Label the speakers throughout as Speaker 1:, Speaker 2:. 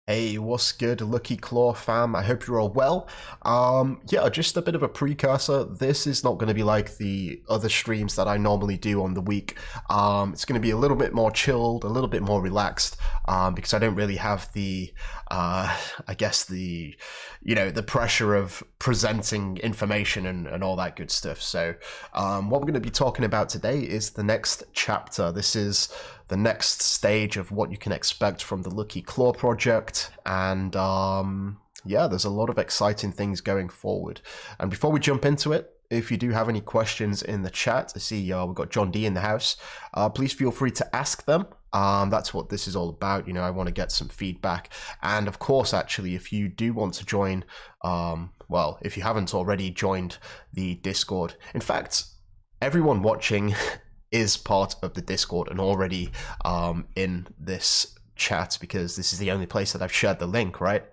Speaker 1: Hey, what's good, LuckyClaw fam? I hope you're all well. Yeah, just a bit of a precursor. This is not going to be like the other streams that I normally do on the week. It's going to be a little bit more chilled, a little bit more relaxed, because I don't really have the, I guess the pressure of presenting information and all that good stuff. So, what we're going to be talking about today is the next chapter. This is the next stage of what you can expect from the LuckyClaw project, and yeah, there's a lot of exciting things going forward. And before we jump into it, if you do have any questions in the chat, I see we've got John D in the house, please feel free to ask them. That's what this is all about. I want to get some feedback. And of course, actually, if you do want to join, well, if you haven't already joined the Discord, in fact, everyone watching is part of the Discord and already in this chat, because this is the only place that I've shared the link, right?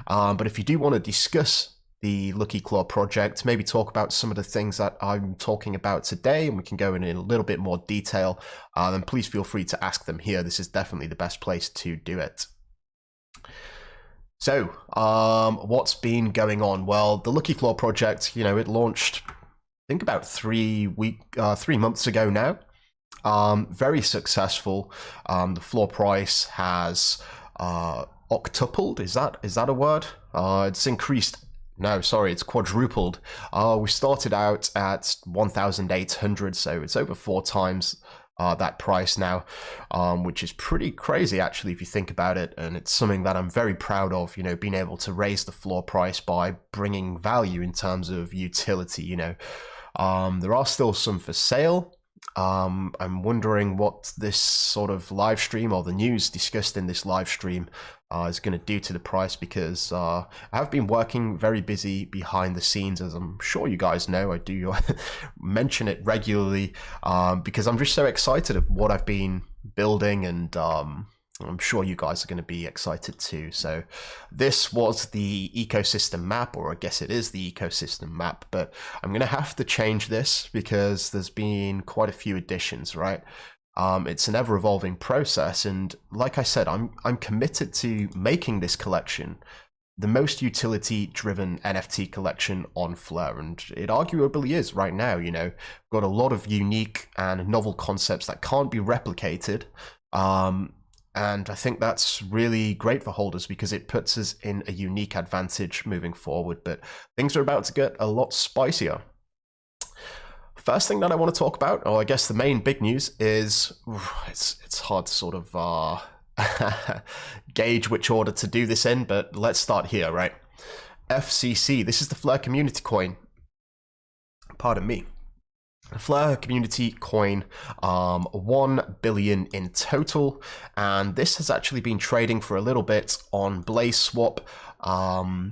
Speaker 1: But if you do want to discuss the LuckyClaw project, maybe talk about some of the things that I'm talking about today, and we can go in a little bit more detail, then please feel free to ask them here. This is definitely the best place to do it. So, what's been going on? Well, the LuckyClaw project, it launched, I think, about 3 months ago now. Very successful. The floor price has octupled. Is that a word? It's increased. No, sorry, it's quadrupled. We started out at 1,800, so it's over 4 times that price now, which is pretty crazy actually if you think about it. And it's something that I'm very proud of. Being able to raise the floor price by bringing value in terms of utility. There are still some for sale. I'm wondering what this sort of live stream, or the news discussed in this live stream, is going to do to the price, because I have been working very busy behind the scenes, as I'm sure you guys know. I do mention it regularly, because I'm just so excited of what I've been building, and I'm sure you guys are going to be excited too. So this was the ecosystem map, or I guess it is the ecosystem map, but I'm going to have to change this because there's been quite a few additions, right? It's an ever-evolving process, and like I said, I'm committed to making this collection the most utility-driven NFT collection on Fleur, and it arguably is right now. Got a lot of unique and novel concepts that can't be replicated. And I think that's really great for holders, because it puts us in a unique advantage moving forward. But things are about to get a lot spicier. First thing that I want to talk about, or I guess the main big news, is it's hard to sort of gauge which order to do this in, but let's start here, right? FCC, this is the Fleur community coin. Pardon me. Fleur community coin, 1 billion in total, and this has actually been trading for a little bit on Blaze Swap. I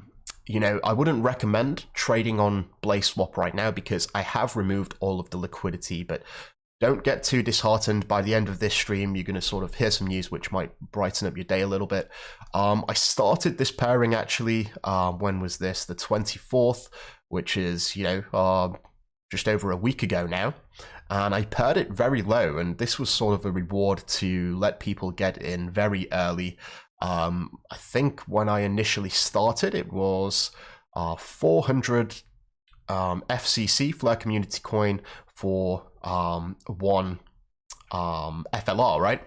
Speaker 1: wouldn't recommend trading on Blaze Swap right now, because I have removed all of the liquidity, but don't get too disheartened. By the end of this stream, you're going to sort of hear some news which might brighten up your day a little bit. I started this pairing actually, when was this? The 24th, which is, just over a week ago now, and I paired it very low, and this was sort of a reward to let people get in very early. I think when I initially started, it was 400 FCC, Fleur community coin, for 1 FLR, right?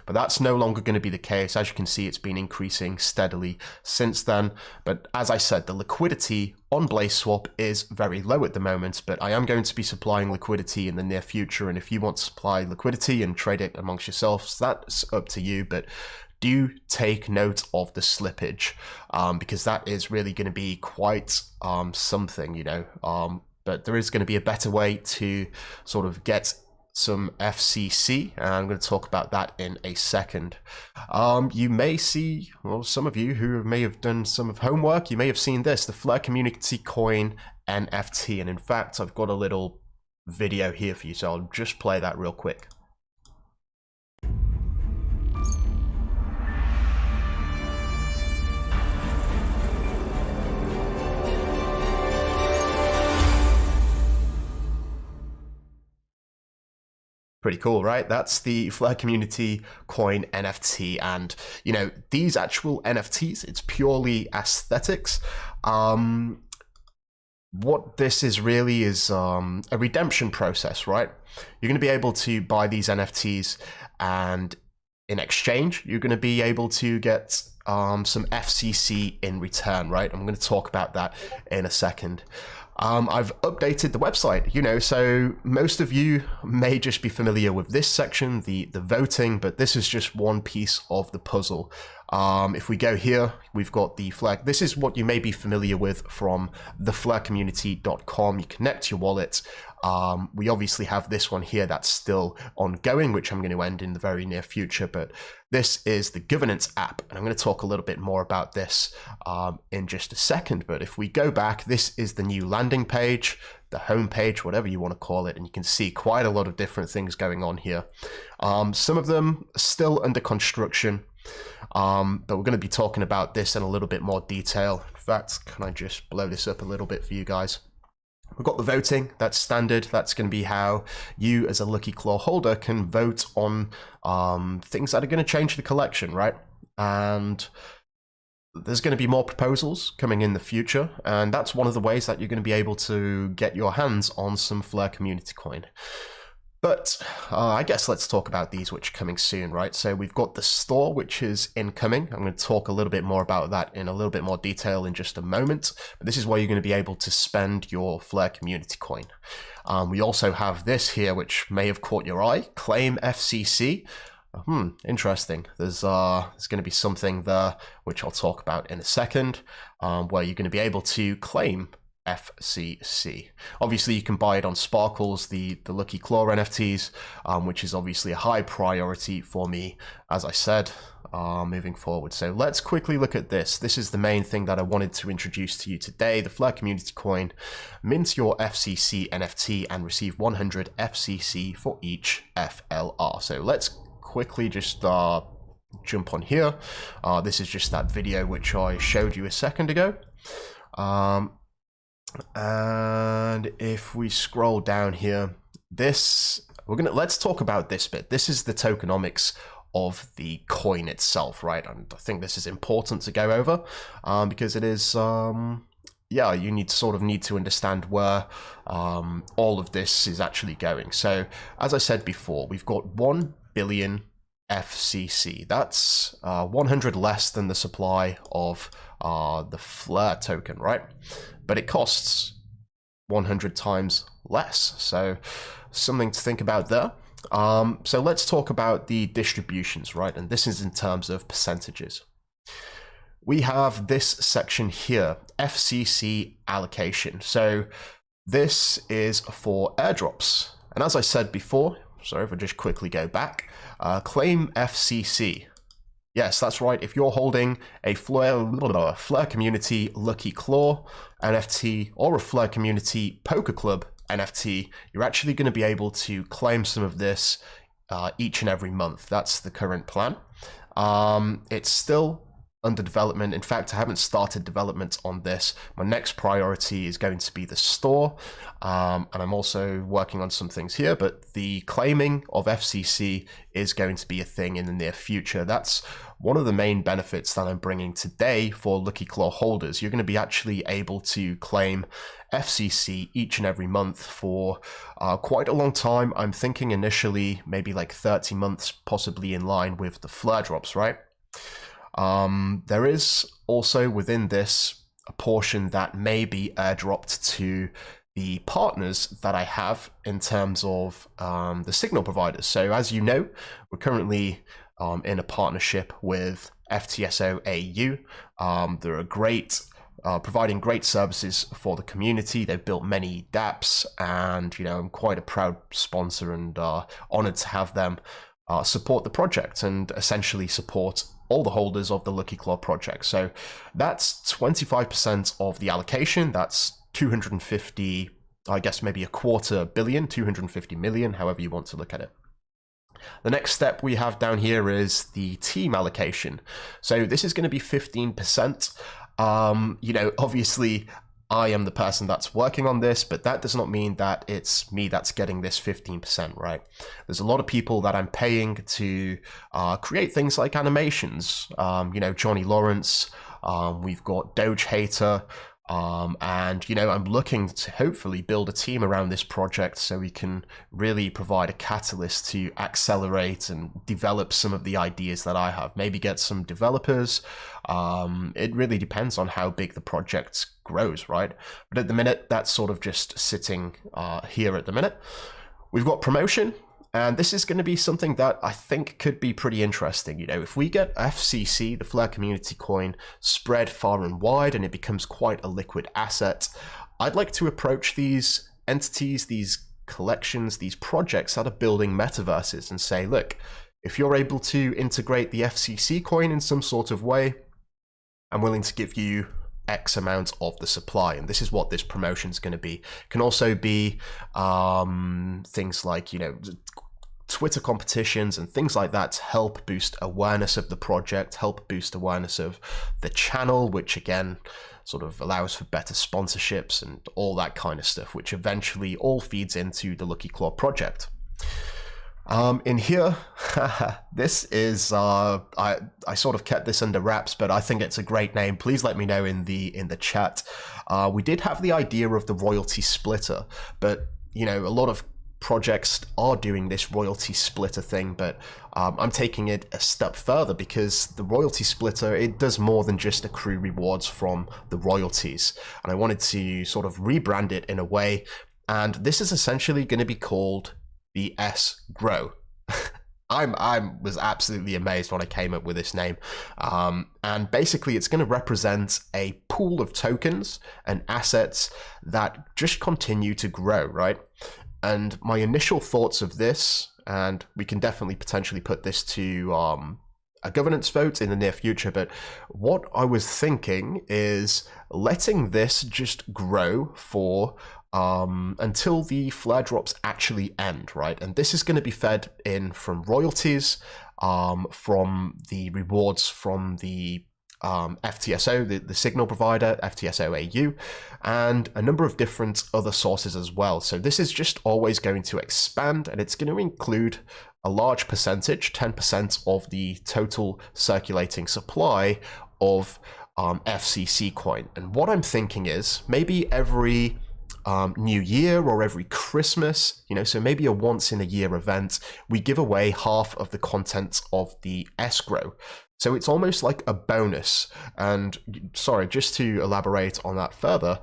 Speaker 1: But that's no longer going to be the case. As you can see, it's been increasing steadily since then. But as I said, the liquidity on BlazeSwap is very low at the moment, but I am going to be supplying liquidity in the near future. And if you want to supply liquidity and trade it amongst yourselves, that's up to you. But do take note of the slippage, because that is really going to be quite something, you know. But there is going to be a better way to sort of get some FCC, and I'm going to talk about that in a second. You may see, well, some of you who may have done some of homework, you may have seen this, the Flare Community Coin NFT, and in fact, I've got a little video here for you, so I'll just play that real quick. Pretty cool, right? That's the Flare Community Coin NFT, and you know, these actual NFTs, it's purely aesthetics. What this is really is a redemption process, right? You're going to be able to buy these NFTs, and in exchange, you're going to be able to get some FCC in return, right? I'm going to talk about that in a second. I've updated the website, you know, so most of you may just be familiar with this section, the voting, but this is just one piece of the puzzle. If we go here, we've got the Flare. This is what you may be familiar with from theflarecommunity.com. You connect your wallet. We obviously have this one here that's still ongoing, which I'm going to end in the very near future, but this is the governance app, and I'm going to talk a little bit more about this in just a second. But if we go back, this is the new landing page, the home page, whatever you want to call it, and you can see quite a lot of different things going on here. Some of them are still under construction, but we're going to be talking about this in a little bit more detail. In fact, can I just blow this up a little bit for you guys? We've got the voting, that's standard. That's going to be how you as a LuckyClaw holder can vote on things that are going to change the collection, right? And there's going to be more proposals coming in the future, and that's one of the ways that you're going to be able to get your hands on some Flare Community Coin. But I guess let's talk about these which are coming soon, right? So we've got the store, which is incoming. I'm going to talk a little bit more about that in a little bit more detail in just a moment. But this is where you're going to be able to spend your Flare Community Coin. We also have this here, which may have caught your eye, Claim FCC. Interesting. There's going to be something there, which I'll talk about in a second, where you're going to be able to claim FCC. Obviously, you can buy it on Sparkles, the LuckyClaw NFTs, which is obviously a high priority for me, as I said, moving forward. So let's quickly look at this. This is the main thing that I wanted to introduce to you today, the Flare Community Coin. Mint your FCC NFT and receive 100 FCC for each FLR. So let's quickly just jump on here. This is just that video which I showed you a second ago. And if we scroll down here, let's talk about this bit. This is the tokenomics of the coin itself, right? And I think this is important to go over because it is, you need to understand where all of this is actually going. So as I said before, we've got 1 billion FCC. That's 100 less than the supply of the Flare token, right? But it costs 100 times less. So something to think about there. So let's talk about the distributions, right? And this is in terms of percentages. We have this section here, FCC allocation. So this is for airdrops. And as I said before, sorry if I just quickly go back, claim FCC. Yes, that's right. If you're holding a Flare Community LuckyClaw NFT or a Flare Community Poker Club NFT, you're actually going to be able to claim some of this each and every month. That's the current plan. It's still under development. In fact, I haven't started development on this. My next priority is going to be the store, and I'm also working on some things here, but the claiming of FCC is going to be a thing in the near future. That's one of the main benefits that I'm bringing today for LuckyClaw holders. You're going to be actually able to claim FCC each and every month for quite a long time. I'm thinking initially maybe like 30 months, possibly in line with the flare drops, right? There is also within this a portion that may be airdropped to the partners that I have in terms of the signal providers. So as you know, we're currently in a partnership with FTSO AU. They're a great, providing great services for the community. They've built many dApps, and I'm quite a proud sponsor and honored to have them support the project and essentially support all the holders of the LuckyClaw project. So that's 25% of the allocation. That's 250, I guess maybe a quarter billion, 250 million, however you want to look at it. The next step we have down here is the team allocation. So this is going to be 15%. Obviously I am the person that's working on this, but that does not mean that it's me that's getting this 15%, right? There's a lot of people that I'm paying to create things like animations. Johnny Lawrence, we've got Doge Hater, and I'm looking to hopefully build a team around this project so we can really provide a catalyst to accelerate and develop some of the ideas that I have. Maybe get some developers. It really depends on how big the project grows, right? But at the minute, that's sort of just sitting here at the minute. We've got promotion. And this is going to be something that I think could be pretty interesting. If we get FCC, the Flare Community Coin, spread far and wide and it becomes quite a liquid asset, I'd like to approach these entities, these collections, these projects that are building metaverses and say, look, if you're able to integrate the FCC coin in some sort of way, I'm willing to give you X amount of the supply, and this is what this promotion is going to be. It can also be things like Twitter competitions and things like that to help boost awareness of the project, help boost awareness of the channel, which again sort of allows for better sponsorships and all that kind of stuff, which eventually all feeds into the LuckyClaw project. In here, this is I sort of kept this under wraps, but I think it's a great name. Please let me know in the chat. We did have the idea of the royalty splitter, but a lot of projects are doing this royalty splitter thing, but I'm taking it a step further because the royalty splitter, it does more than just accrue rewards from the royalties, and I wanted to sort of rebrand it in a way, and this is essentially going to be called the S Grow. I was absolutely amazed when I came up with this name, and basically it's going to represent a pool of tokens and assets that just continue to grow, right? And my initial thoughts of this, and we can definitely potentially put this to a governance vote in the near future, but what I was thinking is letting this just grow for until the flare drops actually end, right? And this is going to be fed in from royalties, from the rewards from the FTSO, the signal provider, FTSO AU, and a number of different other sources as well. So this is just always going to expand, and it's going to include a large percentage, 10% of the total circulating supply of FCC coin. And what I'm thinking is maybe every New Year or every Christmas, so maybe a once in a year event, we give away half of the contents of the escrow. So it's almost like a bonus. And sorry, just to elaborate on that further,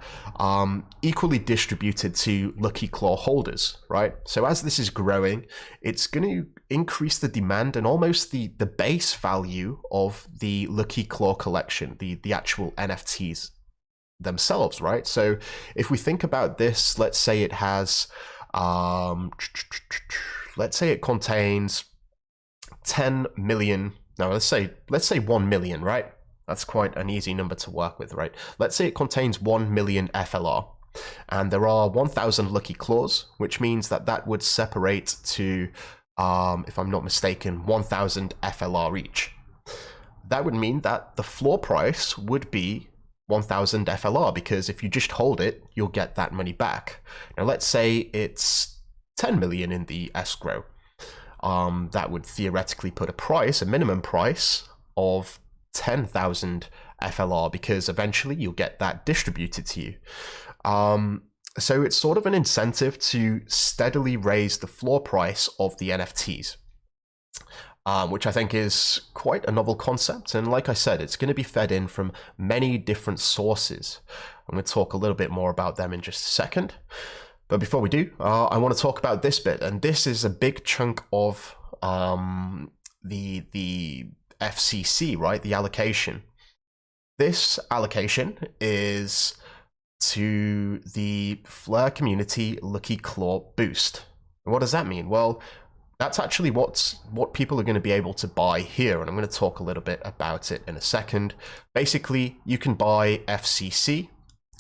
Speaker 1: equally distributed to LuckyClaw holders, right? So as this is growing, it's going to increase the demand and almost the base value of the LuckyClaw collection, the actual NFTs themselves, right? So if we think about this, let's say it has, let's say it contains 10 million. Now, let's say 1 million, right? That's quite an easy number to work with, right? Let's say it contains 1 million FLR, and there are 1,000 LuckyClaws, which means that would separate to, if I'm not mistaken, 1,000 FLR each. that would mean that the floor price would be 1000 FLR, because if you just hold it, you'll get that money back. Now, let's say it's 10 million in the escrow. That would theoretically put a minimum price of 10,000 FLR, because eventually you'll get that distributed to you. So it's sort of an incentive to steadily raise the floor price of the NFTs. Which I think is quite a novel concept. And like I said, it's going to be fed in from many different sources. I'm going to talk a little bit more about them in just a second. But before we do, I want to talk about this bit. And this is a big chunk of the FCC, right? The allocation. This allocation is to the Flare Community LuckyClaw boost. And what does that mean? Well, that's actually what people are going to be able to buy here, and I'm going to talk a little bit about it in a second. Basically, you can buy FCC,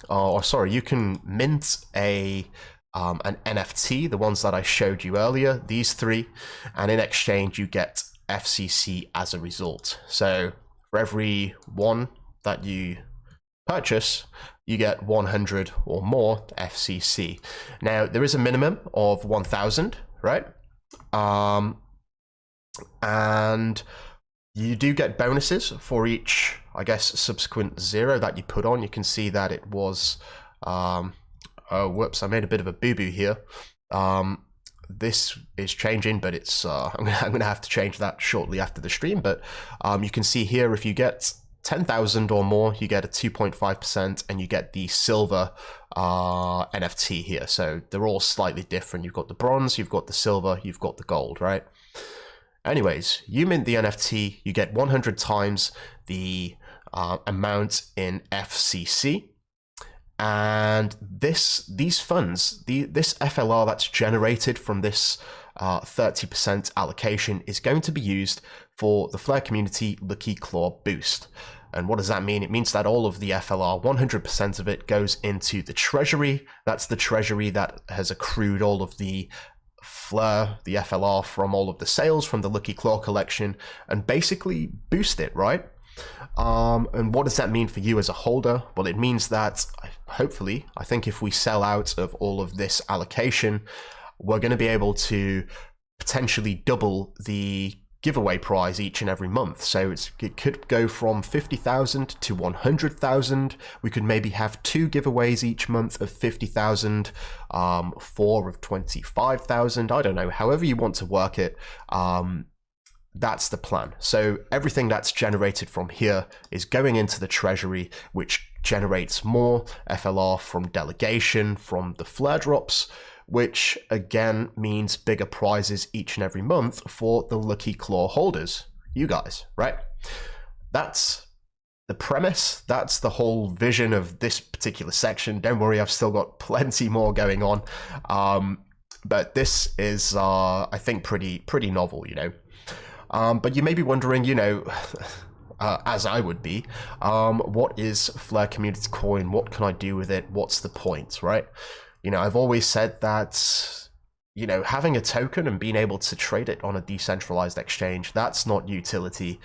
Speaker 1: you can mint an NFT, the ones that I showed you earlier, these three, and in exchange you get FCC as a result. So for every one that you purchase, you get 100 or more FCC. Now, there is a minimum of 1000, right? And you do get bonuses for each, I guess, subsequent 0 that you put on. You can see that it was, oh, whoops, I made a bit of a boo-boo here. This is changing, but it's, I'm gonna have to change that shortly after the stream. But you can see here, if you get 10,000 or more, you get a 2.5%, and you get the silver NFT here. So they're all slightly different. You've got the bronze, you've got the silver, you've got the gold, right? Anyways, you mint the NFT, you get 100 times the amount in FCC, and these funds, this FLR that's generated from this 30% allocation is going to be used for the Flare Community LuckyClaw boost. And what does that mean? It means that all of the FLR, 100% of it, goes into the treasury. That's the treasury that has accrued all of the Flare, the FLR, from all of the sales from the LuckyClaw collection, and basically boost it, right? And what does that mean for you as a holder? Well, it means that, hopefully, I think if we sell out of all of this allocation, we're going to be able to potentially double the giveaway prize each and every month. So it could go from 50,000 to 100,000. We could maybe have 2 giveaways each month of 50,000, 4 of 25,000. I don't know, however you want to work it. That's the plan. So everything that's generated from here is going into the treasury, which generates more FLR from delegation, from the flare drops, which again means bigger prizes each and every month for the LuckyClaw holders, you guys, right? That's the premise. That's the whole vision of this particular section. Don't worry, I've still got plenty more going on. But this is, I think, pretty novel, you know. But you may be wondering, you know, as I would be, what is Flare Community Coin? What can I do with it? What's the point, right? You know, I've always said that, you know, having a token and being able to trade it on a decentralized exchange, that's not utility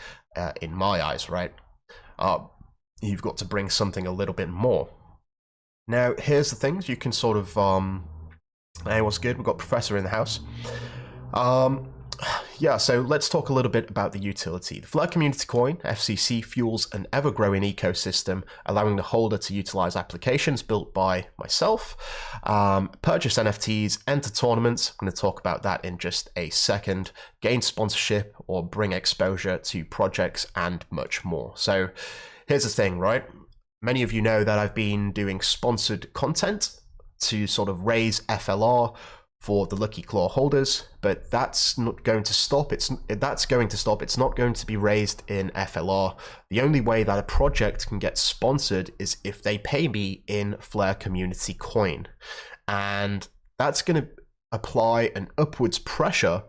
Speaker 1: in my eyes, right? You've got to bring something a little bit more. Now, here's the things you can sort of, hey, what's good? We've got Professor in the house. Yeah, so let's talk a little bit about the utility. The Flare Community Coin, FCC, fuels an ever-growing ecosystem, allowing the holder to utilize applications built by myself, purchase NFTs, enter tournaments, I'm going to talk about that in just a second, gain sponsorship, or bring exposure to projects, and much more. So here's the thing, right? Many of you know that I've been doing sponsored content to sort of raise FLR for the LuckyClaw holders, but that's not going to stop. It's not going to be raised in FLR. The only way that a project can get sponsored is if they pay me in Flare Community Coin, and that's going to apply an upwards pressure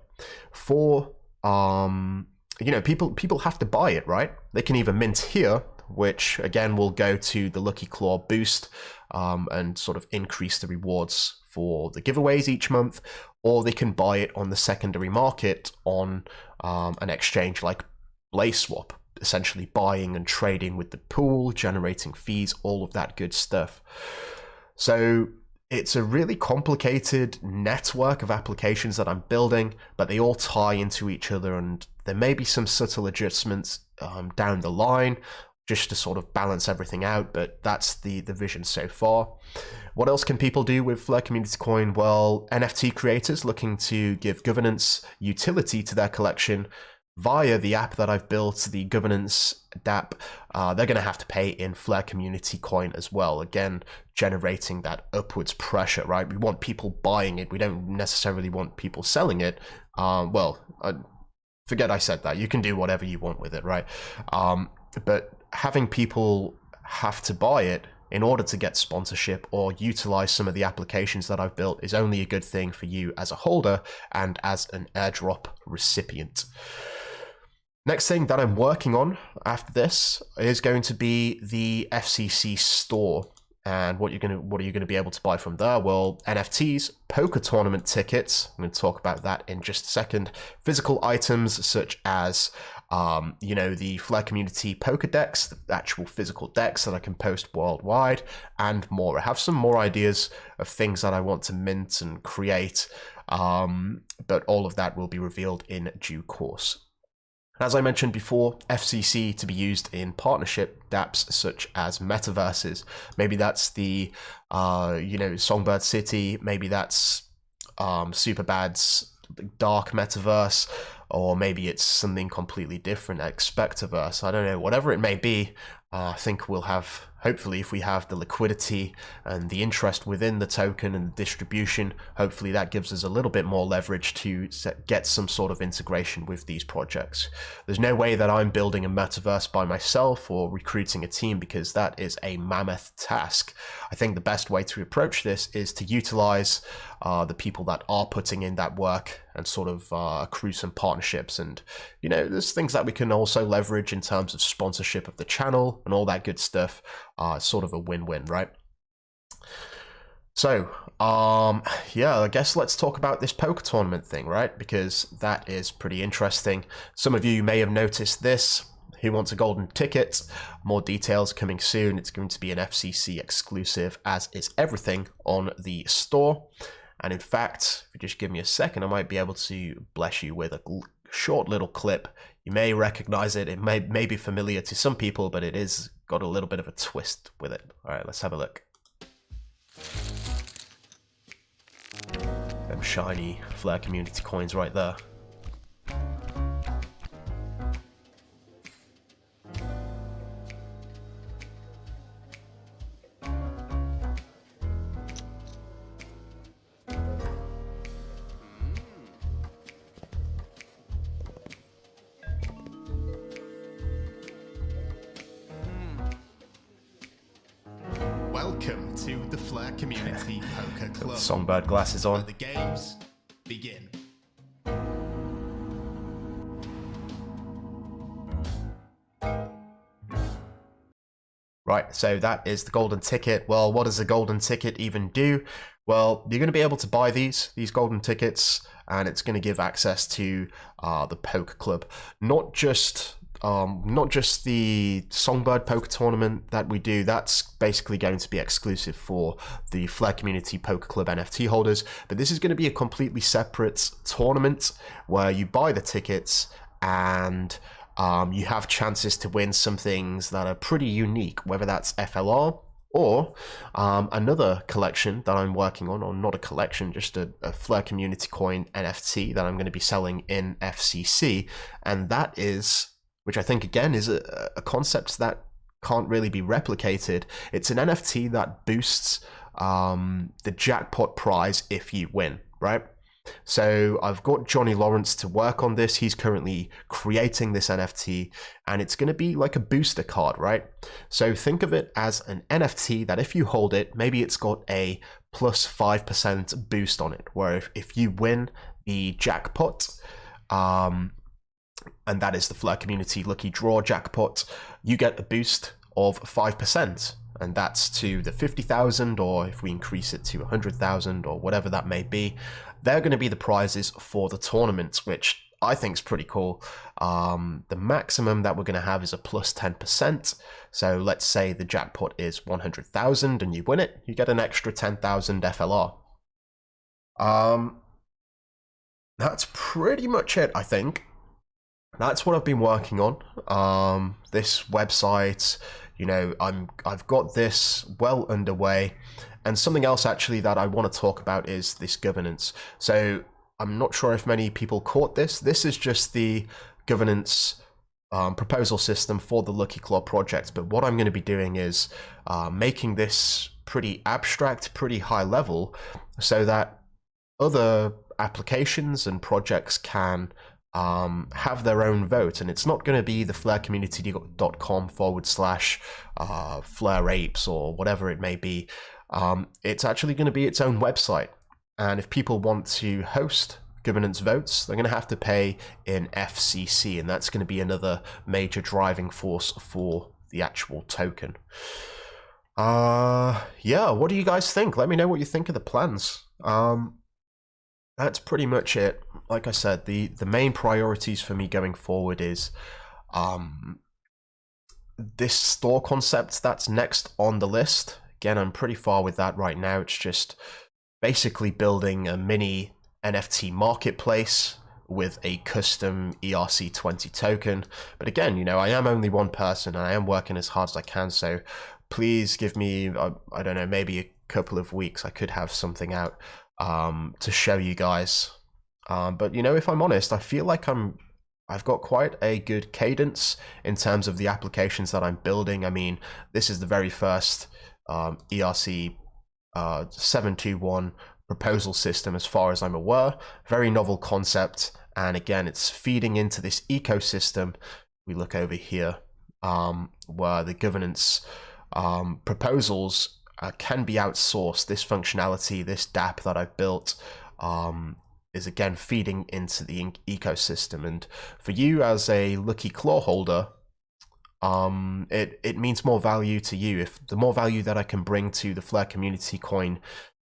Speaker 1: for you know, people have to buy it, right? They can either mint here, which again will go to the LuckyClaw boost and sort of increase the rewards for the giveaways each month, or they can buy it on the secondary market on an exchange like BlazeSwap. essentially buying and trading with the pool, generating fees, all of that good stuff. So it's a really complicated network of applications that I'm building, but they all tie into each other, and there may be some subtle adjustments down the line just to sort of balance everything out, but that's the vision so far. What else can people do with Flare Community Coin? Well, NFT creators looking to give governance utility to their collection via the app that I've built, the governance DApp, they're going to have to pay in Flare Community Coin as well. Again, generating that upwards pressure, right? We want people buying it. We don't necessarily want people selling it. Forget I said that. You can do whatever you want with it, right? But having people have to buy it in order to get sponsorship or utilize some of the applications that I've built is only a good thing for you as a holder and as an airdrop recipient. Next thing that I'm working on after this is going to be the FCC store. And what are you going to be able to buy from there? Well, NFTs, poker tournament tickets. I'm going to talk about that in just a second. Physical items such as, the Flare Community poker decks, the actual physical decks that I can post worldwide, and more. I have some more ideas of things that I want to mint and create, but all of that will be revealed in due course. As I mentioned before, FCC to be used in partnership dApps such as metaverses. Maybe that's the, Songbird City. Maybe that's Superbad's dark metaverse, or maybe it's something completely different, Expectaverse. I don't know. Whatever it may be, I think we'll have, hopefully, if we have the liquidity and the interest within the token and the distribution, hopefully that gives us a little bit more leverage to get some sort of integration with these projects. There's no way that I'm building a metaverse by myself or recruiting a team, because that is a mammoth task. I think the best way to approach this is to utilize the people that are putting in that work and sort of accrue some partnerships. And, there's things that we can also leverage in terms of sponsorship of the channel and all that good stuff. Sort of a win-win, right? So, I guess let's talk about this poker tournament thing, right? Because that is pretty interesting. Some of you may have noticed this. Who wants a golden ticket? More details coming soon. It's going to be an FCC exclusive, as is everything on the store. And in fact, if you just give me a second, I might be able to bless you with a short little clip. You may recognize it. It may be familiar to some people, but it is got a little bit of a twist with it. All right, let's have a look. Them shiny Flare Community coins right there.
Speaker 2: Welcome to the Flare Community Poker Club.
Speaker 1: Songbird glasses on.
Speaker 2: The games begin.
Speaker 1: Right, so that is the golden ticket. Well, what does the golden ticket even do? Well, you're going to be able to buy these golden tickets, and it's going to give access to the poker club. Not just the Songbird poker tournament that we do. That's basically going to be exclusive for the Flare Community Poker Club NFT holders. But this is going to be a completely separate tournament where you buy the tickets and you have chances to win some things that are pretty unique, whether that's FLR or another collection that I'm working on, or not a collection, just a Flare Community Coin NFT that I'm going to be selling in FCC. And that is, which I think again is a concept that can't really be replicated. It's an NFT that boosts the jackpot prize if you win, right? So I've got Johnny Lawrence to work on this. He's currently creating this NFT, and it's going to be like a booster card, right? So think of it as an NFT that if you hold it, maybe it's got a plus 5% boost on it, where if you win the jackpot, and that is the Flare Community Lucky Draw jackpot, you get a boost of 5%. And that's to the 50,000, or if we increase it to 100,000, or whatever that may be. They're going to be the prizes for the tournament, which I think is pretty cool. The maximum that we're going to have is a plus 10%. So let's say the jackpot is 100,000 and you win it, you get an extra 10,000 FLR. That's pretty much it, I think. That's what I've been working on. This website, you know, I've got this well underway. And something else actually that I want to talk about is this governance. So I'm not sure if many people caught this. This is just the governance proposal system for the LuckyClaw project. But what I'm going to be doing is making this pretty abstract, pretty high level, so that other applications and projects can have their own vote. And it's not going to be the flarecommunity.com/Flare Apes or whatever it may be. It's actually going to be its own website. And if people want to host governance votes, they're going to have to pay in FCC, and that's going to be another major driving force for the actual token. Yeah, what do you guys think? Let me know what you think of the plans. That's pretty much it. Like I said, the main priorities for me going forward is this store concept that's next on the list. Again, I'm pretty far with that right now. It's just basically building a mini NFT marketplace with a custom ERC20 token. But again, you know, I am only one person and I am working as hard as I can. So please give me, I don't know, maybe a couple of weeks. I could have something out to show you guys. But you know, if I'm honest, I feel like I've got quite a good cadence in terms of the applications that I'm building. I mean, this is the very first ERC 721 proposal system as far as I'm aware. Very novel concept, and again, it's feeding into this ecosystem. We look over here where the governance proposals can be outsourced. This functionality, this DApp that I've built is again feeding into the ecosystem. And for you as a LuckyClaw holder, it means more value to you. If the more value that I can bring to the Flare community coin,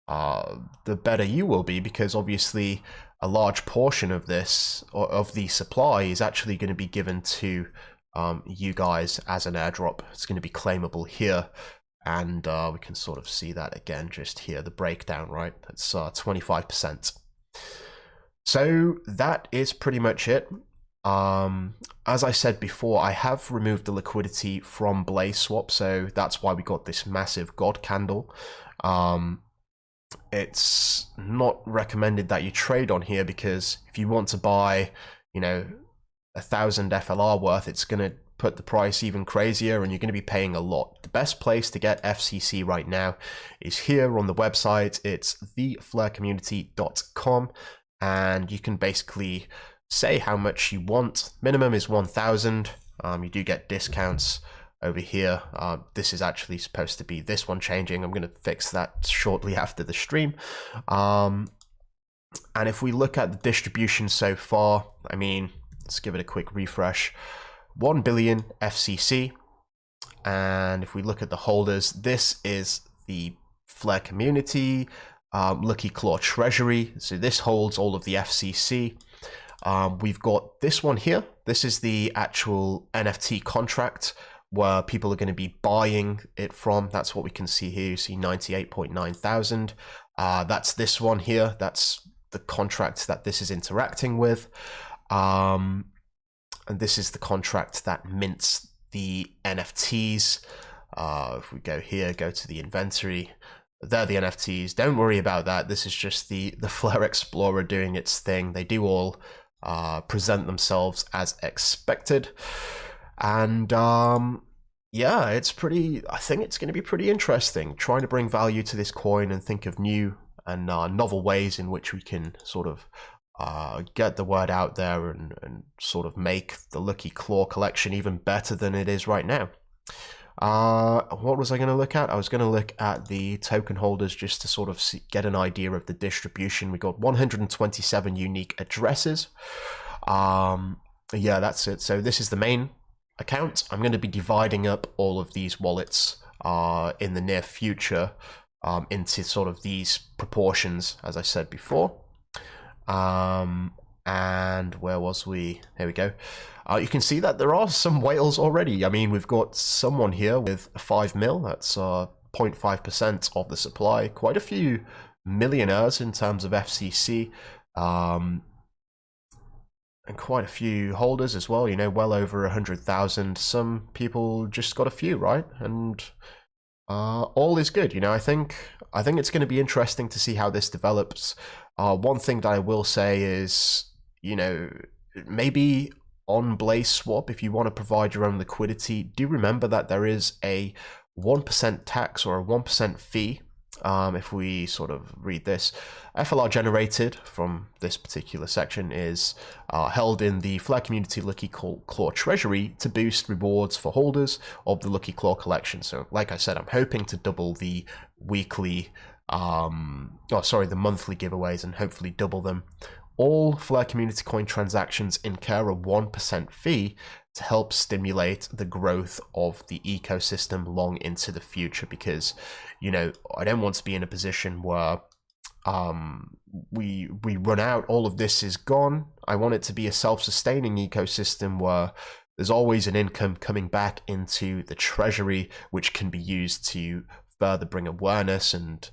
Speaker 1: the better you will be, because obviously a large portion of this, or of the supply, is actually going to be given to you guys as an airdrop. It's going to be claimable here, and we can sort of see that again just here, the breakdown, right? That's 25%. So that is pretty much it. As I said before, I have removed the liquidity from Blaze Swap, so that's why we got this massive God candle. It's not recommended that you trade on here, because if you want to buy, you know, 1,000 FLR worth, it's going to put the price even crazier and you're going to be paying a lot. The best place to get FCC right now is here on the website. It's theflarecommunity.com, and you can basically say how much you want. Minimum is 1,000. You do get discounts over here. This is actually supposed to be this one changing. I'm going to fix that shortly after the stream. And if we look at the distribution so far, I mean, let's give it a quick refresh. 1 billion FCC. And if we look at the holders, this is the Flare community, LuckyClaw treasury. So this holds all of the FCC. We've got this one here. This is the actual NFT contract where people are going to be buying it from. That's what we can see here. You see 98.9 thousand. That's this one here. That's the contract that this is interacting with. And this is the contract that mints the NFTs. If we go here, go to the inventory, they're the NFTs. Don't worry about that. This is just the Flare Explorer doing its thing. They do all present themselves as expected. And yeah, it's pretty, I think it's going to be pretty interesting trying to bring value to this coin and think of new and novel ways in which we can sort of get the word out there and sort of make the LuckyClaw collection even better than it is right now. What was I going to look at? I was going to look at the token holders just to sort of get an idea of the distribution. We got 127 unique addresses. Yeah, that's it. So this is the main account. I'm going to be dividing up all of these wallets in the near future into sort of these proportions, as I said before. And where was we? Here we go. You can see that there are some whales already. I mean, we've got someone here with 5 mil. That's 0.5% of the supply. Quite a few millionaires in terms of FCC. And quite a few holders as well, you know, well over 100,000. Some people just got a few, right? And all is good, you know. I think it's going to be interesting to see how this develops. One thing that I will say is, you know, maybe on Blaze Swap, if you want to provide your own liquidity, do remember that there is a 1% tax or a 1% fee. If we sort of read this, FLR generated from this particular section is held in the Flare Community LuckyClaw treasury to boost rewards for holders of the LuckyClaw collection. So like I said, I'm hoping to double the weekly, the monthly giveaways and hopefully double them. All Flare Community Coin transactions incur a 1% fee to help stimulate the growth of the ecosystem long into the future, because, you know, I don't want to be in a position where we run out, all of this is gone. I want it to be a self-sustaining ecosystem where there's always an income coming back into the treasury, which can be used to further bring awareness and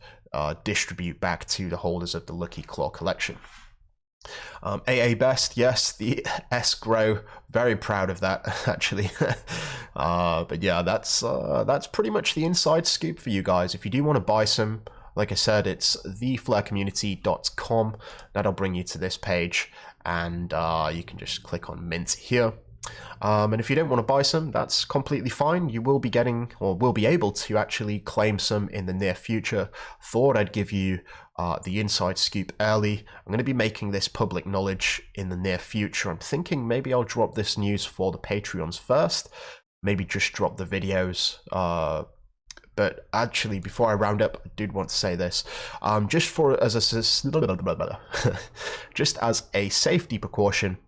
Speaker 1: distribute back to the holders of the LuckyClaw collection. AA Best, yes, the escrow, very proud of that actually. But yeah, that's pretty much the inside scoop for you guys. If you do want to buy some, like I said, it's theflarecommunity.com. That'll bring you to this page, and you can just click on mint here. And if you don't want to buy some, that's completely fine. You will be getting, or will be able to actually claim some in the near future. Thought I'd give you the inside scoop early. I'm going to be making this public knowledge in the near future. I'm thinking maybe I'll drop this news for the Patreons first, maybe just drop the videos. But actually, before I round up, I did want to say this. Just as a safety precaution,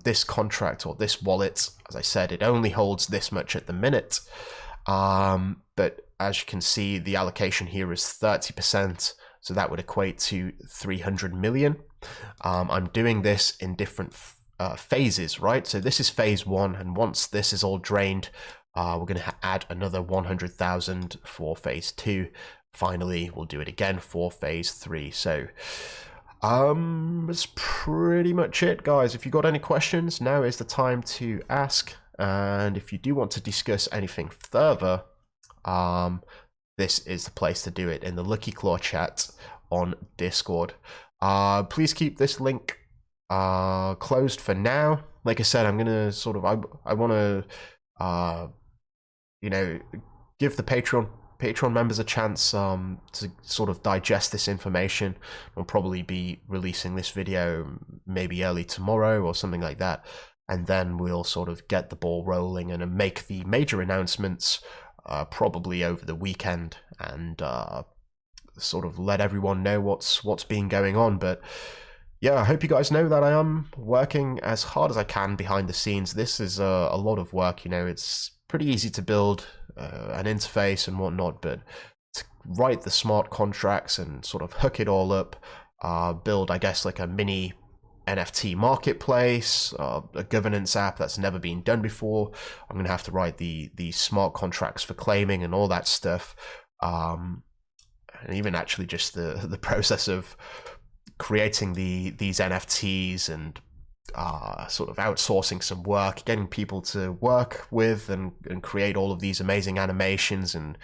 Speaker 1: this contract or this wallet, as I said, it only holds this much at the minute. But as you can see, the allocation here is 30%. So that would equate to 300 million. I'm doing this in different phases, right? So this is phase 1. And once this is all drained, we're going to add another 100,000 for phase 2. Finally, we'll do it again for phase 3. So that's pretty much it, guys. If you got any questions, now is the time to ask. And if you do want to discuss anything further, this is the place to do it, in the LuckyClaw chat on Discord. Please keep this link closed for now. Like I said, I'm gonna sort of I want to you know, give the Patreon members a chance to sort of digest this information. I'll probably be releasing this video maybe early tomorrow or something like that, and then we'll sort of get the ball rolling and make the major announcements probably over the weekend, and sort of let everyone know what's been going on. But yeah, I hope you guys know that I am working as hard as I can behind the scenes. This is a lot of work, you know. It's pretty easy to build an interface and whatnot, but to write the smart contracts and sort of hook it all up, build, I guess, like a mini NFT marketplace, a governance app that's never been done before. I'm gonna have to write the smart contracts for claiming and all that stuff, and even actually just the process of creating these NFTs and sort of outsourcing some work, getting people to work with and create all of these amazing animations and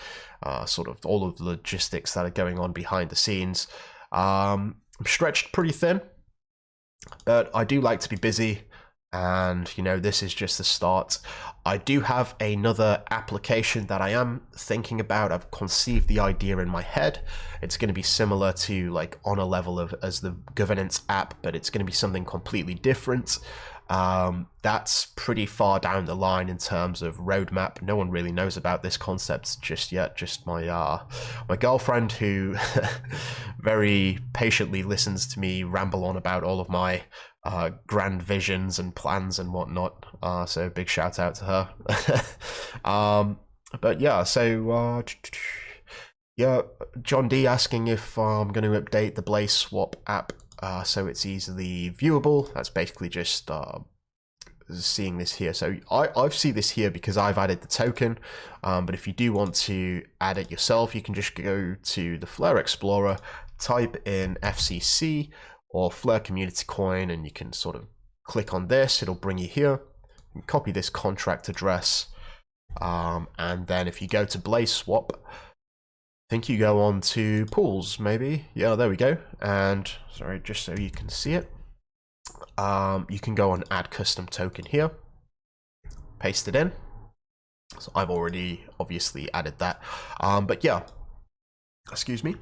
Speaker 1: sort of all of the logistics that are going on behind the scenes. I'm stretched pretty thin, but I do like to be busy, and you know, this is just the start. I do have another application that I am thinking about. I've conceived the idea in my head. It's going to be similar to, like, on a level of as the governance app, but it's going to be something completely different. That's pretty far down the line in terms of roadmap. No one really knows about this concept just yet. Just my my girlfriend, who very patiently listens to me ramble on about all of my grand visions and plans and whatnot. So big shout out to her. But yeah, so yeah, John D asking if I'm going to update the Blaze Swap app so it's easily viewable. That's basically just seeing this here. So I see this here because I've added the token, but if you do want to add it yourself, you can just go to the Flare Explorer, type in FCC or Flare Community Coin, and you can sort of click on this. It'll bring you here. You can copy this contract address, and then if you go to Blaze Swap, I think you go on to pools, maybe. Yeah, there we go. And sorry, just so you can see it, you can go on add custom token here, paste it in. So I've already obviously added that, but yeah, excuse me,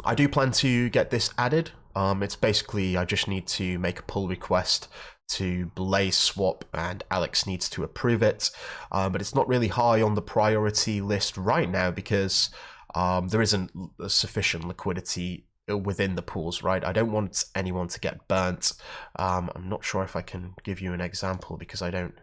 Speaker 1: I do plan to get this added. It's basically, I just need to make a pull request to Blaze Swap and Alex needs to approve it, but it's not really high on the priority list right now because there isn't sufficient liquidity within the pools, right? I don't want anyone to get burnt. I'm not sure if I can give you an example because I don't.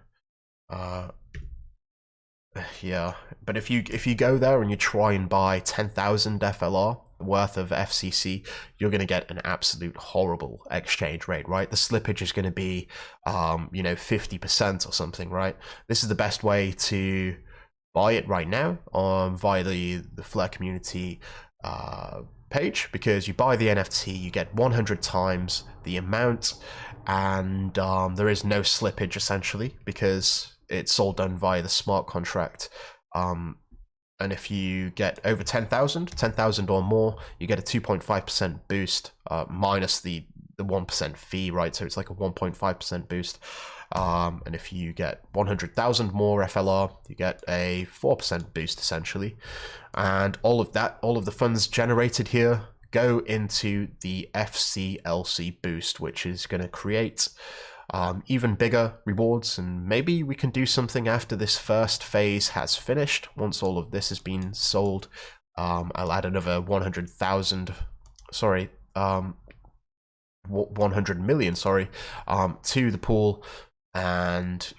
Speaker 1: Yeah, but if you go there and you try and buy 10,000 FLR worth of FCC, you're going to get an absolute horrible exchange rate, right? The slippage is going to be, 50% or something, right? This is the best way to buy it right now via the Flare community page, because you buy the NFT, you get 100 times the amount, and there is no slippage essentially because it's all done via the smart contract. And if you get over 10,000 or more, you get a 2.5% boost minus the 1% fee, right? So it's like a 1.5% boost. And if you get 100,000 more FLR, you get a 4% boost essentially. And all of the funds generated here go into the FCLC boost, which is going to create even bigger rewards, and maybe we can do something after this first phase has finished. Once all of this has been sold, I'll add another 100,000, sorry, 100 million, sorry, to the pool, and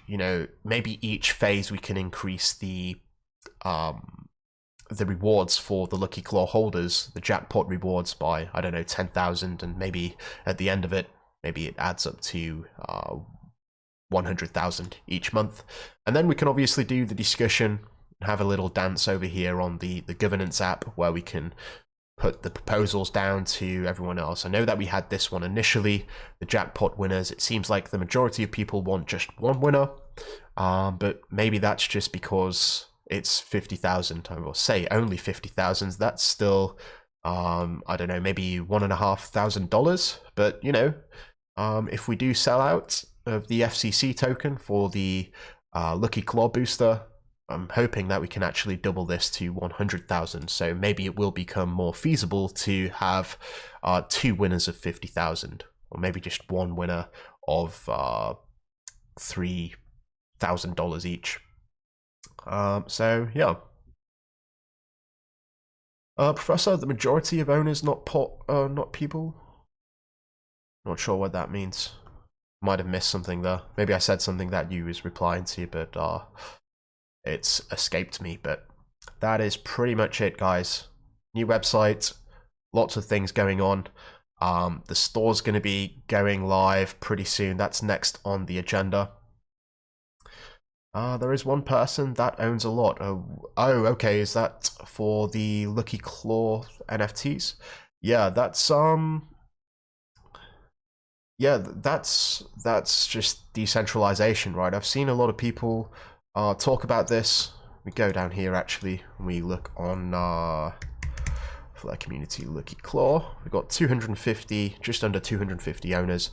Speaker 1: maybe each phase we can increase the rewards for the LuckyClaw holders, the jackpot rewards, by, I don't know, 10,000, and maybe at the end of it, maybe it adds up to 100,000 each month. And then we can obviously do the discussion, have a little dance over here on the governance app where we can put the proposals down to everyone else. I know that we had this one initially, the jackpot winners. It seems like the majority of people want just one winner, but maybe that's just because it's 50,000. I will say only 50,000. That's still, I don't know, maybe $1,500. But if we do sell out of the FCC token for the LuckyClaw booster, I'm hoping that we can actually double this to 100,000. So maybe it will become more feasible to have 2 winners of 50,000, or maybe just one winner of $3,000 each. So yeah. Professor, the majority of owners, not people. Not sure what that means. Might have missed something there. Maybe I said something that you was replying to, but it's escaped me. But that is pretty much it, guys. New website, lots of things going on. The store's going to be going live pretty soon. That's next on the agenda. There is one person that owns a lot. Oh, okay. Is that for the LuckyClaw NFTs? Yeah, that's yeah, that's just decentralization, right? I've seen a lot of people talk about this. We go down here actually, and we look on for that community LuckyClaw. We've got 250, just under 250 owners.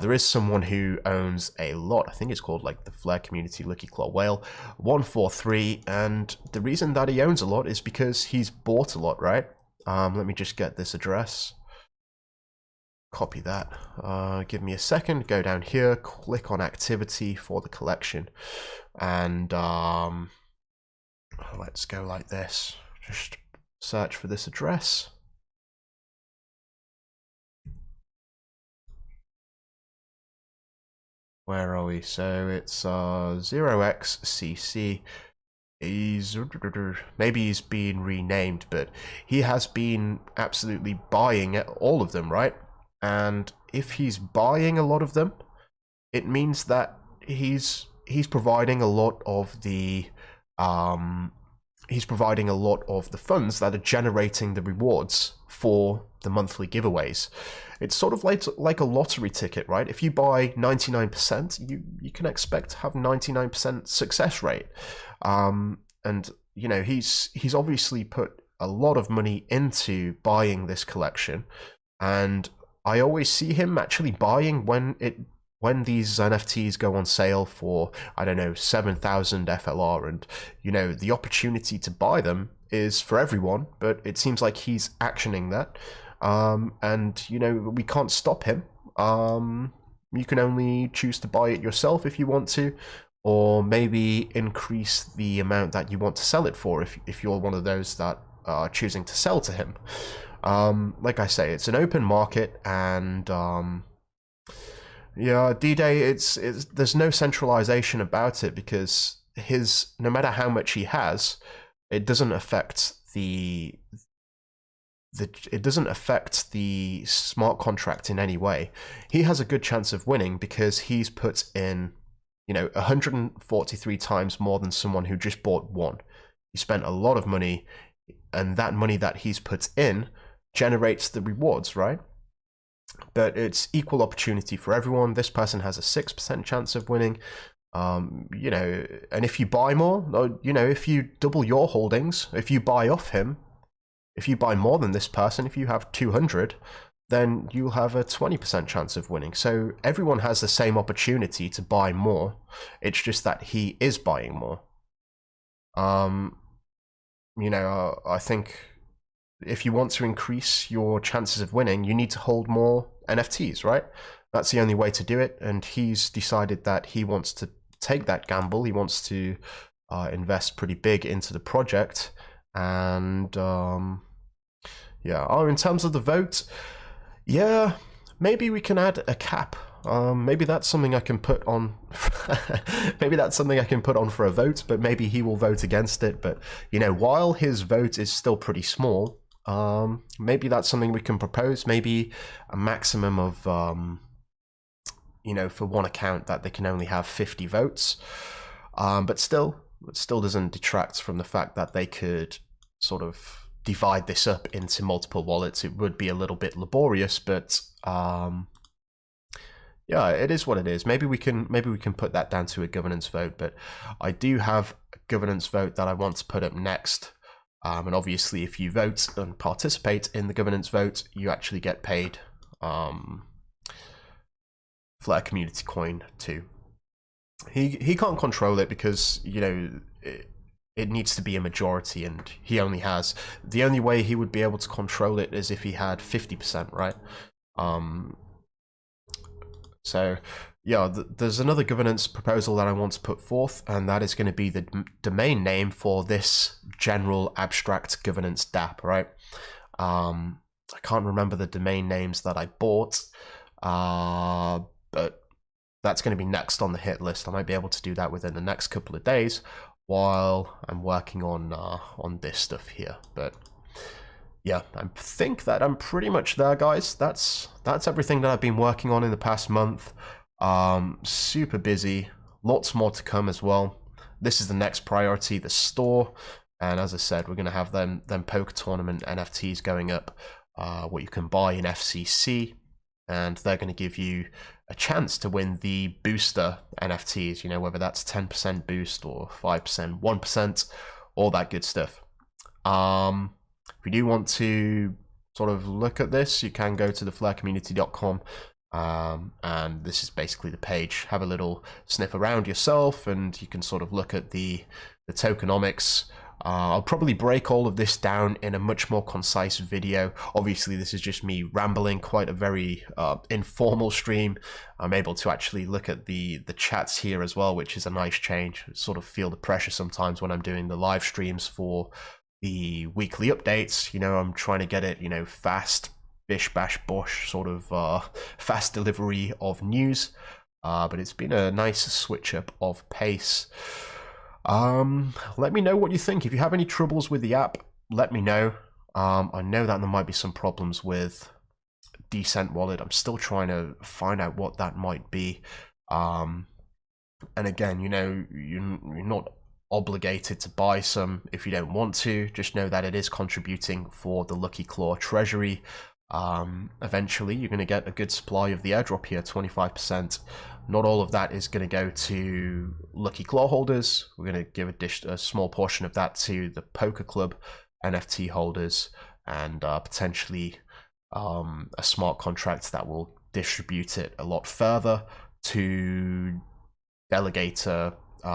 Speaker 1: There is someone who owns a lot. I think it's called like the Flare Community LuckyClaw Whale 143, and the reason that he owns a lot is because he's bought a lot, right? Let me just get this address. Copy that. Give me a second. Go down here, click on activity for the collection, and let's go like this. Just search for this address. Where are we? So it's 0xcc. Maybe he's been renamed, but he has been absolutely buying all of them, right? and if he's buying a lot of them, it means that he's providing a lot of the funds that are generating the rewards for the monthly giveaways. It's sort of like a lottery ticket, right? If you buy 99%, you can expect to have 99% success rate. And you know, he's obviously put a lot of money into buying this collection, and I always see him actually buying when these NFTs go on sale for, I don't know, 7,000 FLR, and you know, the opportunity to buy them is for everyone, but it seems like he's actioning that. And you know, we can't stop him. You can only choose to buy it yourself if you want to, or maybe increase the amount that you want to sell it for if you're one of those that are choosing to sell to him. Like I say, it's an open market, and yeah, D-Day, there's no centralization about it, because no matter how much he has, it doesn't affect the smart contract in any way. He has a good chance of winning because he's put in, you know, 143 times more than someone who just bought one. He spent a lot of money, and that money that he's put in generates the rewards, right? But it's equal opportunity for everyone. This person has a 6% chance of winning. You know, and if you buy more, you know, if you double your holdings, if you buy off him, if you buy more than this person, if you have 200, then you'll have a 20% chance of winning. So everyone has the same opportunity to buy more. It's just that he is buying more. You know, I think if you want to increase your chances of winning, you need to hold more NFTs, right? That's the only way to do it. And he's decided that he wants to take that gamble. He wants to invest pretty big into the project. And yeah, in terms of the vote, yeah, maybe we can add a cap. Maybe that's something I can put on. Maybe that's something I can put on for a vote, but maybe he will vote against it. But you know, while his vote is still pretty small, maybe that's something we can propose. Maybe a maximum of, you know, for one account that they can only have 50 votes. But still, it still doesn't detract from the fact that they could sort of divide this up into multiple wallets. It would be a little bit laborious, but yeah, it is what it is. Maybe we can put that down to a governance vote. But I do have a governance vote that I want to put up next. And obviously, if you vote and participate in the governance vote, you actually get paid Flare Community Coin too. He can't control it because, you know, it needs to be a majority, and he only has, the only way he would be able to control it is if he had 50%, right? So yeah, there's another governance proposal that I want to put forth, and that is going to be the domain name for this general abstract governance DApp, right? I can't remember the domain names that I bought, but that's going to be next on the hit list. I might be able to do that within the next couple of days while I'm working on this stuff here. But yeah, I think that I'm pretty much there, guys. That's everything that I've been working on in the past month. Super busy, lots more to come as well. This is the next priority, the store, and as I said, we're going to have them poker tournament NFTs going up, what you can buy in FCC, and they're going to give you a chance to win the booster NFTs, you know, whether that's 10% boost or 5%, 1%, all that good stuff. If you do want to sort of look at this, you can go to theflarecommunity.com, and this is basically the page. Have a little sniff around yourself, and you can sort of look at the tokenomics. I'll probably break all of this down in a much more concise video. Obviously, this is just me rambling, quite a very informal stream. I'm able to actually look at the chats here as well, which is a nice change. I sort of feel the pressure sometimes when I'm doing the live streams for the weekly updates. You know, I'm trying to get it, you know, fast, bish bash bosh, sort of fast delivery of news. But it's been a nice switch up of pace. Let me know what you think. If you have any troubles with the app, let me know. I know that there might be some problems with decent wallet. I'm still trying to find out what that might be. And again, you know, you're not obligated to buy some if you don't want to. Just know that it is contributing for the LuckyClaw treasury. Eventually you're going to get a good supply of the airdrop here, 25%. Not all of that is going to go to LuckyClaw holders. We're going to give a small portion of that to the Poker Club NFT holders, and potentially a smart contract that will distribute it a lot further to delegator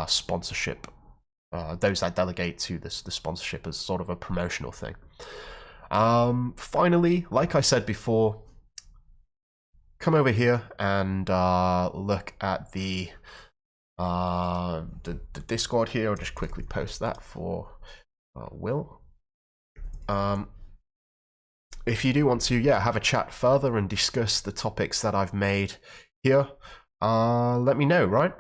Speaker 1: sponsorship. Those that delegate to the sponsorship as sort of a promotional thing. Finally, like I said before, come over here and look at the Discord here. I'll just quickly post that for Will. If you do want to, yeah, have a chat further and discuss the topics that I've made here, let me know, right?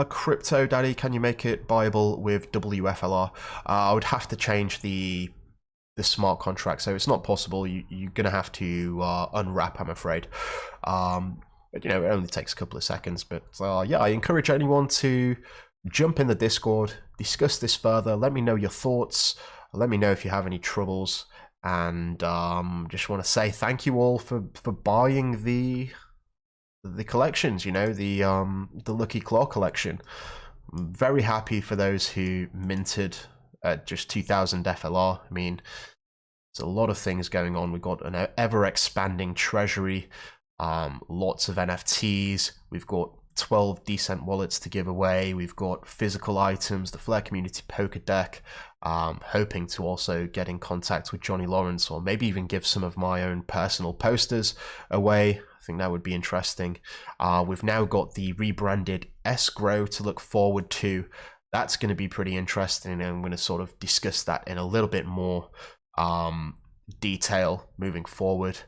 Speaker 1: Crypto Daddy, can you make it buyable with WFLR? I would have to change the smart contract, so it's not possible. You're gonna have to unwrap, I'm afraid. But you know, it only takes a couple of seconds. But yeah, I encourage anyone to jump in the Discord, discuss this further. Let me know your thoughts. Let me know if you have any troubles, and just want to say thank you all for buying the collections. You know, the LuckyClaw collection. I'm very happy for those who minted at just 2,000 FLR. I mean, there's a lot of things going on. We've got an ever-expanding treasury, lots of NFTs. We've got 12 decent wallets to give away. We've got physical items, the Flare Community Poker Deck. Hoping to also get in contact with Johnny Lawrence, or maybe even give some of my own personal posters away. I think that would be interesting. We've now got the rebranded escrow to look forward to. That's going to be pretty interesting, and I'm going to sort of discuss that in a little bit more detail moving forward.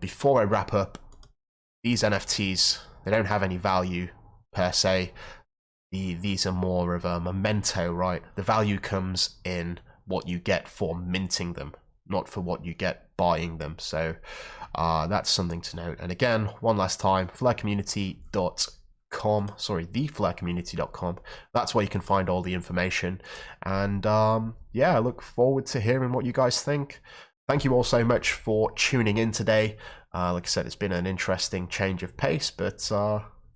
Speaker 1: Before I wrap up, these NFTs, they don't have any value per se. These are more of a memento, right? The value comes in what you get for minting them, not for what you get buying them. So that's something to note. And again, one last time, flarecommunity.com, theflarecommunity.com. That's where you can find all the information. And yeah, I look forward to hearing what you guys think. Thank you all so much for tuning in today. Like I said, it's been an interesting change of pace, but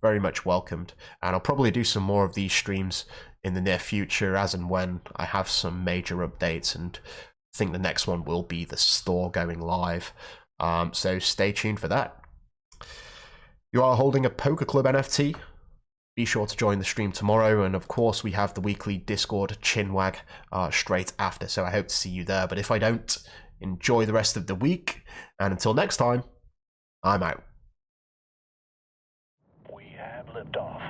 Speaker 1: very much welcomed. And I'll probably do some more of these streams in the near future, as and when I have some major updates, and I think the next one will be the store going live. So stay tuned for that. You are holding a Poker Club NFT. Be sure to join the stream tomorrow, and of course we have the weekly Discord chinwag straight after, so I hope to see you there. But if I don't, enjoy the rest of the week, and until next time, I'm out.
Speaker 3: We have liftoff.